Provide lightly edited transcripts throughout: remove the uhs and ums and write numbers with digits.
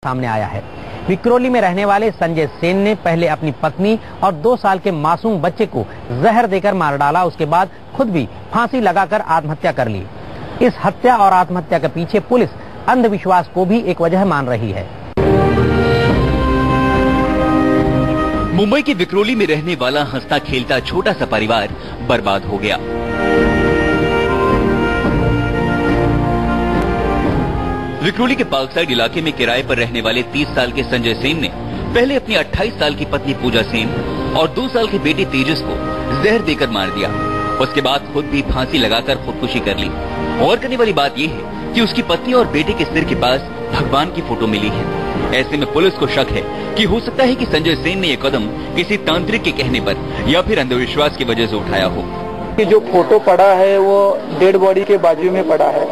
सामने आया है। विक्रोली में रहने वाले संजय सेन ने पहले अपनी पत्नी और 2 साल के मासूम बच्चे को जहर देकर मार डाला। उसके बाद खुद भी फांसी लगाकर आत्महत्या कर ली। इस हत्या और आत्महत्या के पीछे पुलिस अंधविश्वास को भी एक वजह मान रही है। मुंबई के विक्रोली में रहने वाला हंसता खेलता छोटा सा परिवार बर्बाद हो गया। विक्रोली के पार्कसाइड इलाके में किराए पर रहने वाले 30 साल के संजय सेन ने पहले अपनी 28 साल की पत्नी पूजा सेन और 2 साल के बेटे तेजस को जहर देकर मार दिया। उसके बाद खुद भी फांसी लगाकर खुदकुशी कर ली। और करने वाली बात यह है कि उसकी पत्नी और बेटे के सिर के पास भगवान की फोटो मिली है। ऐसे में पुलिस को शक है कि हो सकता है कि संजय सेन ने यह कदम किसी तांत्रिक के कहने पर या फिर अंधविश्वास की वजह से उठाया हो। कि जो फोटो पड़ा है वो डेड बॉडी के बाजू में पड़ा है,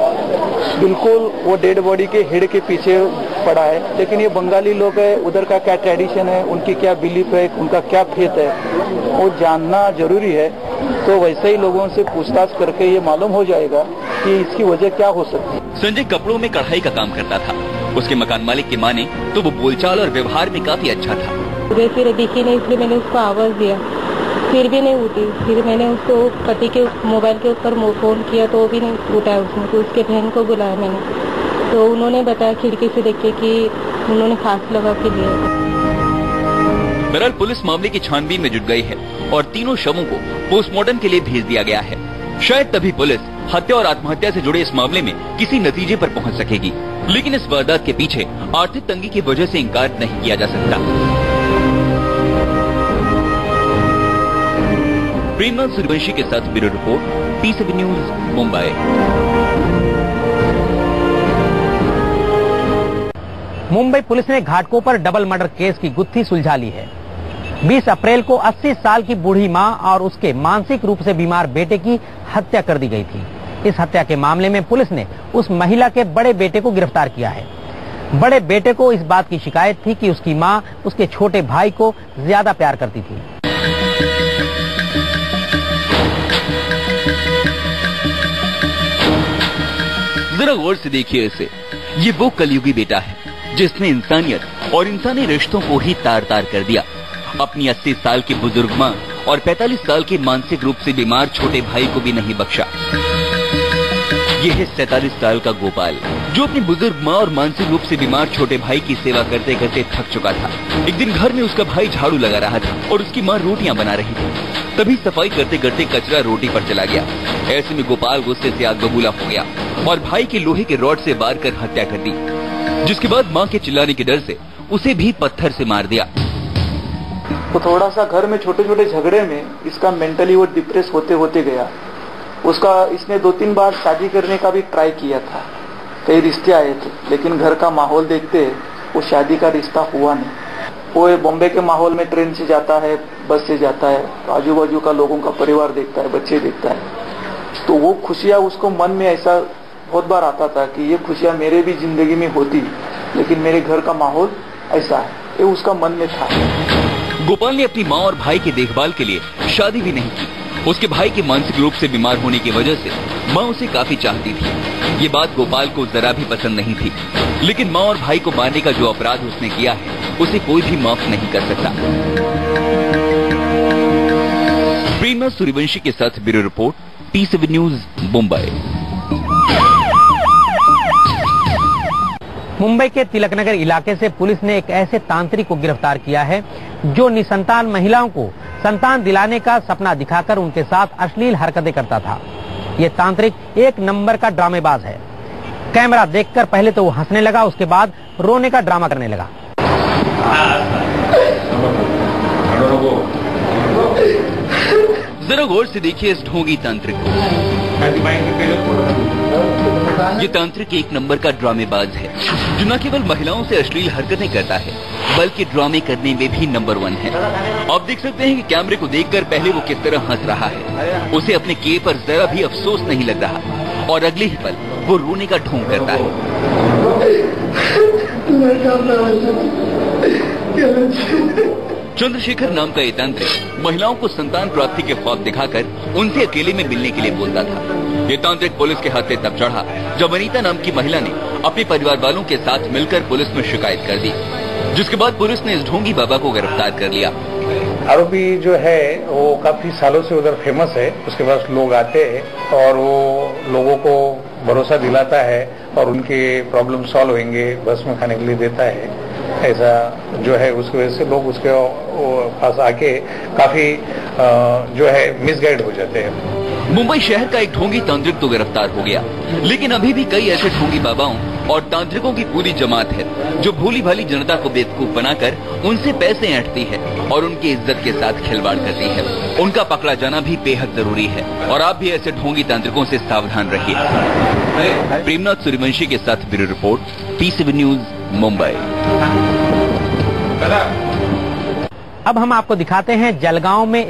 बिल्कुल वो डेड बॉडी के हेड के पीछे पड़ा है। लेकिन ये बंगाली लोग है, उधर का क्या ट्रेडिशन है, उनकी क्या बिलीफ है, उनका क्या फेथ है, वो जानना जरूरी है। तो वैसे ही लोगों से पूछताछ करके ये मालूम हो जाएगा कि इसकी वजह क्या हो सकती है। संजय कपड़ों में कढ़ाई का काम करता था। उसके मकान मालिक की माने तो वो बोलचाल और व्यवहार में काफी अच्छा था। फिर दिखी नहीं, इसलिए मैंने उसको आवाज दिया, फिर भी नहीं उठी। फिर मैंने उसको पति के मोबाइल के ऊपर फोन किया तो वो भी नहीं उठाया उसने। तो उसके बहन को बुलाया मैंने, तो उन्होंने बताया खिड़की से देख के कि उन्होंने फांसी लगा के लिया। बहरहाल पुलिस मामले की छानबीन में जुट गई है और तीनों शवों को पोस्टमार्टम के लिए भेज दिया गया है। शायद तभी पुलिस हत्या और आत्महत्या से जुड़े इस मामले में किसी नतीजे पर पहुंच सकेगी। लेकिन इस वारदात के पीछे आर्थिक तंगी की वजह से इंकार नहीं किया जा सकता। प्रेमनाथ सूर्यवंशी के साथ ब्यूरो रिपोर्ट, टी7 न्यूज, मुंबई। मुंबई पुलिस ने घाटकोपर डबल मर्डर केस की गुत्थी सुलझा ली है। 20 अप्रैल को 80 साल की बूढ़ी मां और उसके मानसिक रूप से बीमार बेटे की हत्या कर दी गई थी। इस हत्या के मामले में पुलिस ने उस महिला के बड़े बेटे को गिरफ्तार किया है। बड़े बेटे को इस बात की शिकायत थी कि उसकी मां उसके छोटे भाई को ज्यादा प्यार करती थी। जरा गौर से देखिए इसे। ये वो कलयुगी बेटा है जिसने इंसानियत और इंसानी रिश्तों को ही तार तार कर दिया। अपनी 80 साल की बुजुर्ग मां और 45 साल के मानसिक रूप से बीमार छोटे भाई को भी नहीं बख्शा। ये है 47 साल का गोपाल, जो अपनी बुजुर्ग मां और मानसिक रूप से बीमार छोटे भाई की सेवा करते करते थक चुका था। एक दिन घर में उसका भाई झाड़ू लगा रहा था और उसकी मां रोटियां बना रही थी। तभी सफाई करते करते कचरा रोटी पर चला गया। ऐसे में गोपाल गुस्से से आग बबूला हो गया और भाई के लोहे के रॉड से वार कर हत्या कर दी, जिसके बाद मां के चिल्लाने के डर से उसे भी पत्थर से मार दिया। तो थोड़ा सा घर में छोटे छोटे झगड़े में इसका मेंटली वो डिप्रेस होते होते गया। इसने 2-3 बार शादी करने का भी ट्राई किया था, कई रिश्ते आए थे, लेकिन घर का माहौल देखते वो शादी का रिश्ता हुआ नहीं। वो बॉम्बे के माहौल में ट्रेन से जाता है, बस से जाता है, तो आजू बाजू का लोगों का परिवार देखता है, बच्चे देखता है। तो वो खुशियां उसको मन में ऐसा बहुत बार आता था कि ये खुशियां मेरे भी जिंदगी में होती, लेकिन मेरे घर का माहौल ऐसा है, ये उसका मन में था। गोपाल ने अपनी मां और भाई की देखभाल के लिए शादी भी नहीं की। उसके भाई के मानसिक रूप से बीमार होने की वजह से मां उसे काफी चाहती थी। ये बात गोपाल को जरा भी पसंद नहीं थी, लेकिन मां और भाई को मारने का जो अपराध उसने किया है उसे कोई भी माफ नहीं कर सकता। प्रेमनाथ सूर्यवंशी के साथ ब्यूरो रिपोर्ट, टी7 न्यूज, मुंबई। मुंबई के तिलकनगर इलाके से पुलिस ने एक ऐसे तांत्रिक को गिरफ्तार किया है जो निसंतान महिलाओं को संतान दिलाने का सपना दिखाकर उनके साथ अश्लील हरकतें करता था। ये तांत्रिक एक नंबर का ड्रामेबाज है। कैमरा देखकर पहले तो वो हंसने लगा, उसके बाद रोने का ड्रामा करने लगा। जरा गौर से देखिए इस ढोंगी तांत्रिक को। ये तांत्रिक एक नंबर का ड्रामेबाज है जो न केवल महिलाओं से अश्लील हरकतें करता है बल्कि ड्रामे करने में भी नंबर 1 है। आप देख सकते हैं कि कैमरे को देखकर पहले वो किस तरह हंस रहा है। उसे अपने किए पर जरा भी अफसोस नहीं लग रहा और अगले ही पल वो रोने का ढोंग करता है। चंद्रशेखर नाम का ये तांत्रिक महिलाओं को संतान प्राप्ति के ख्वाब दिखाकर उनसे अकेले में मिलने के लिए बोलता था। ये तांत्रिक पुलिस के हाथे तब चढ़ा जब अनीता नाम की महिला ने अपने परिवार वालों के साथ मिलकर पुलिस में शिकायत कर दी, जिसके बाद पुलिस ने इस ढोंगी बाबा को गिरफ्तार कर लिया। आरोपी जो है वो काफी सालों से उधर फेमस है, उसके पास लोग आते हैं और वो लोगों को भरोसा दिलाता है और उनके प्रॉब्लम सॉल्व होंगे बस में खाने के लिए देता है। ऐसा जो है उसकी वजह से लोग उसके पास आके काफी जो है मिसगाइड हो जाते हैं। मुंबई शहर का एक ढोंगी तांत्रिक तो गिरफ्तार हो गया, लेकिन अभी भी कई ऐसे ढोंगी बाबाओं और तांत्रिकों की पूरी जमात है जो भोली भाली जनता को बेवकूफ बनाकर उनसे पैसे ऐंठती है और उनकी इज्जत के साथ खिलवाड़ करती है। उनका पकड़ा जाना भी बेहद जरूरी है और आप भी ऐसे ढोंगी तांत्रिकों से सावधान रहिए। प्रेमनाथ सूर्यवंशी के साथ bureau report, PCB news, Mumbai. अब हम आपको दिखाते हैं जलगांव में